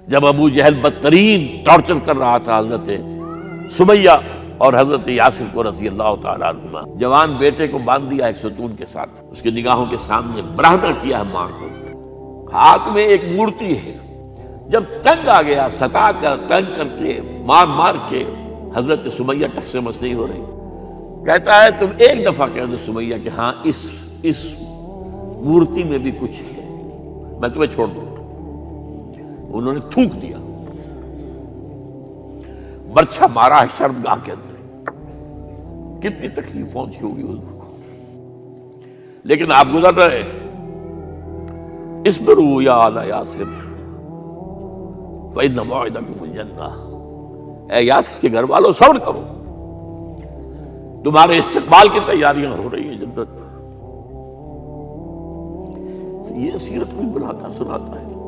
जब अबू जहल बदतरीन टॉर्चर कर रहा था हजरत सुमैया और हजरत यासिर को रज़ी अल्लाह तआला अन्हुमा, जवान बेटे को बांध दिया एक सतून के साथ, उसकी निगाहों के सामने बराहदा किया है मां को, हाथ में एक मूर्ति है। जब तंग आ गया, सता कर तंग करके मार मार के हजरत सुमैया टस से मस नहीं हो रही, कहता है तुम एक दफा कह दो सुमैया कि हाँ इस मूर्ति में भी कुछ है, मैं तुम्हें छोड़ दूंगा। उन्होंने थूक दिया, बर्छा मारा है शर्मगाह के अंदर। कितनी तकलीफ पहुंची होगी उसको, लेकिन आप गुजर रहे। इस्बिरू या आला यासिर फ़इन्न मौइदकुमुल जन्नह, ए यासिर के घर वालों सब्र करो, तुम्हारे इस्तिक़बाल की तैयारियां हो रही है जन्नत। ये सीरत कोई बनाता सुनाता है।